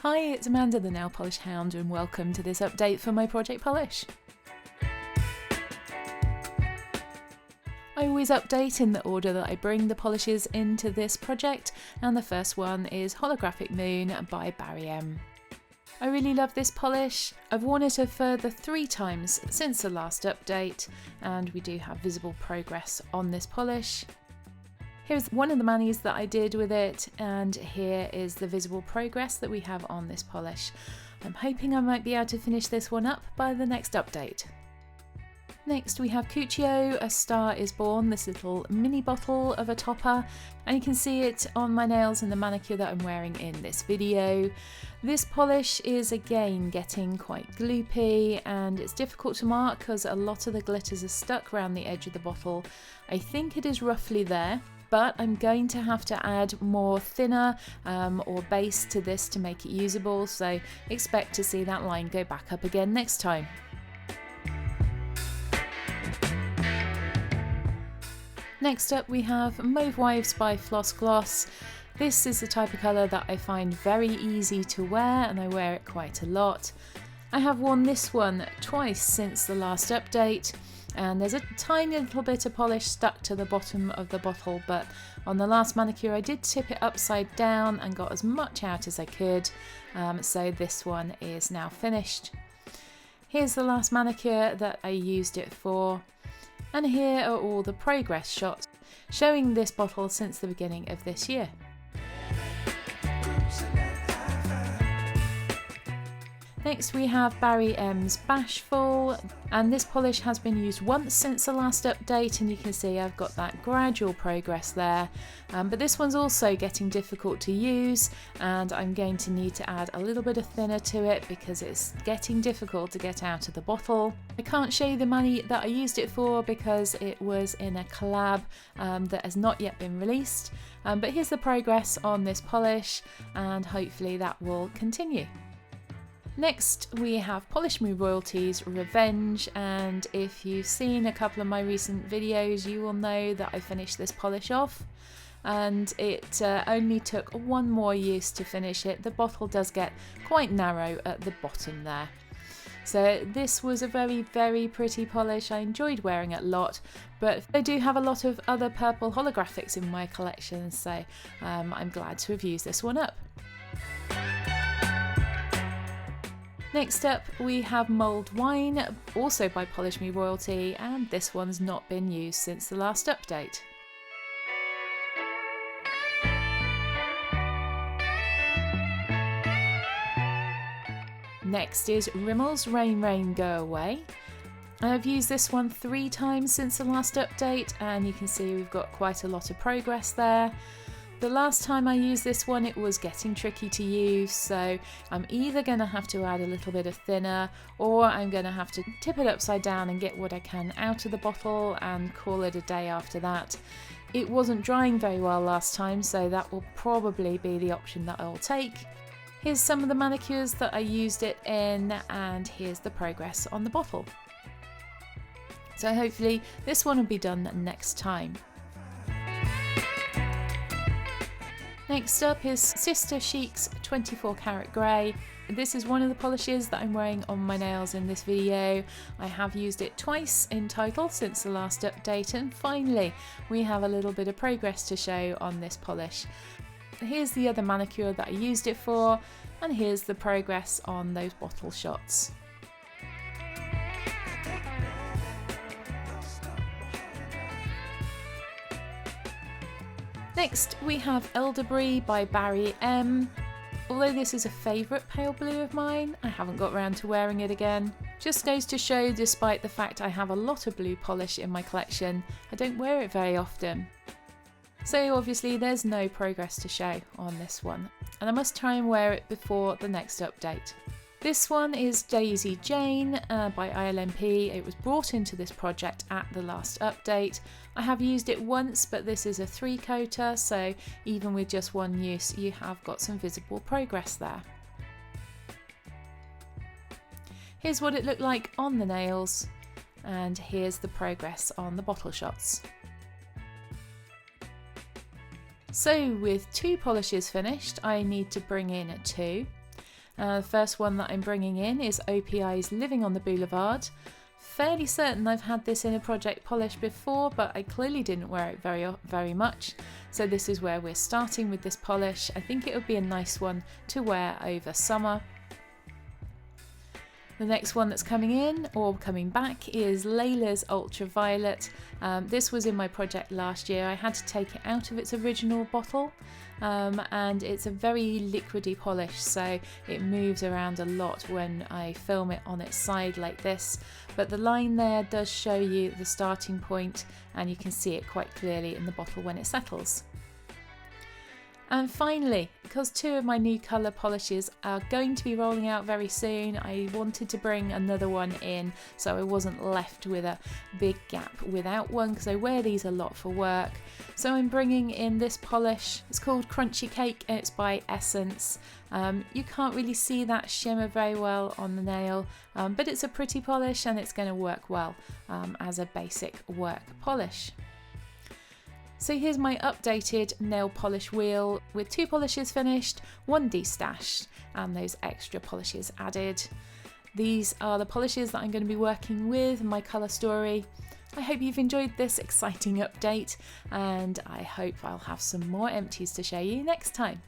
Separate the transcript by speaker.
Speaker 1: Hi, it's Amanda the Nail Polish Hound and welcome to this update for my project polish. I always update in the order that I bring the polishes into this project, and the first one is Holographic Moon by Barry M. I really love this polish. I've worn it a further 3 times since the last update, and we do have visible progress on this polish. Here's one of the manis that I did with it, and here is the visible progress that we have on this polish. I'm hoping I might be able to finish this one up by the next update. Next we have Cuccio, A Star Is Born, this little mini bottle of a topper, and you can see it on my nails and the manicure that I'm wearing in this video. This polish is again getting quite gloopy and it's difficult to mark because a lot of the glitters are stuck around the edge of the bottle. I think it is roughly there, but I'm going to have to add more thinner or base to this to make it usable, so expect to see that line go back up again next time. Next up we have Mauve Wives by Floss Gloss. This is the type of colour that I find very easy to wear and I wear it quite a lot. I have worn this one twice since the last update, and there's a tiny little bit of polish stuck to the bottom of the bottle, but on the last manicure I did tip it upside down and got as much out as I could, so this one is now finished. Here's the last manicure that I used it for, and here are all the progress shots showing this bottle since the beginning of this year. Next we have Barry M's Bashful, and this polish has been used once since the last update, and you can see I've got that gradual progress there, but this one's also getting difficult to use and I'm going to need to add a little bit of thinner to it because it's getting difficult to get out of the bottle. I can't show you the mani that I used it for because it was in a collab that has not yet been released, but here's the progress on this polish and hopefully that will continue. Next we have Polish Me Royalties Revenge, and if you've seen a couple of my recent videos you will know that I finished this polish off, and it only took one more use to finish it. The bottle does get quite narrow at the bottom there. So this was a very pretty polish. I enjoyed wearing it a lot, but I do have a lot of other purple holographics in my collection, so I'm glad to have used this one up. Next up we have Mulled Wine, also by Polish Me Royalty, and this one's not been used since the last update. Next is Rimmel's Rain Rain Go Away. I've used this one 3 times since the last update, and you can see we've got quite a lot of progress there. The last time I used this one it was getting tricky to use, so I'm either going to have to add a little bit of thinner or I'm going to have to tip it upside down and get what I can out of the bottle and call it a day after that. It wasn't drying very well last time, so that will probably be the option that I'll take. Here's some of the manicures that I used it in, and here's the progress on the bottle. So hopefully this one will be done next time. Next up is Sister Chic's 24 Karat Grey. This is one of the polishes that I'm wearing on my nails in this video. I have used it twice in total since the last update, and finally we have a little bit of progress to show on this polish. Here's the other manicure that I used it for, and here's the progress on those bottle shots. Next we have Elderberry by Barry M. Although this is a favourite pale blue of mine, I haven't got round to wearing it again. Just goes to show, despite the fact I have a lot of blue polish in my collection, I don't wear it very often. So obviously there's no progress to show on this one, and I must try and wear it before the next update. This one is Daisy Jane by ILMP. It was brought into this project at the last update. I have used it once, but this is a 3-coater, so even with just one use you have got some visible progress there. Here's what it looked like on the nails, and here's the progress on the bottle shots. So with 2 polishes finished, I need to bring in 2. The first one that I'm bringing in is OPI's Living on the Boulevard. Fairly certain I've had this in a project polish before, but I clearly didn't wear it very much. So this is where we're starting with this polish. I think it would be a nice one to wear over summer. The next one that's coming in, or coming back, is Layla's Ultraviolet. This was in my project last year. I had to take it out of its original bottle, and it's a very liquidy polish, so it moves around a lot when I film it on its side like this. But the line there does show you the starting point, and you can see it quite clearly in the bottle when it settles. And finally, because two of my new colour polishes are going to be rolling out very soon, I wanted to bring another one in so I wasn't left with a big gap without one, because I wear these a lot for work. So I'm bringing in this polish. It's called Crunchy Cake and it's by Essence. You can't really see that shimmer very well on the nail, but it's a pretty polish and it's going to work well as a basic work polish. So here's my updated nail polish wheel with 2 polishes finished, 1 destashed, and those extra polishes added. These are the polishes that I'm going to be working with in my colour story. I hope you've enjoyed this exciting update, and I hope I'll have some more empties to show you next time.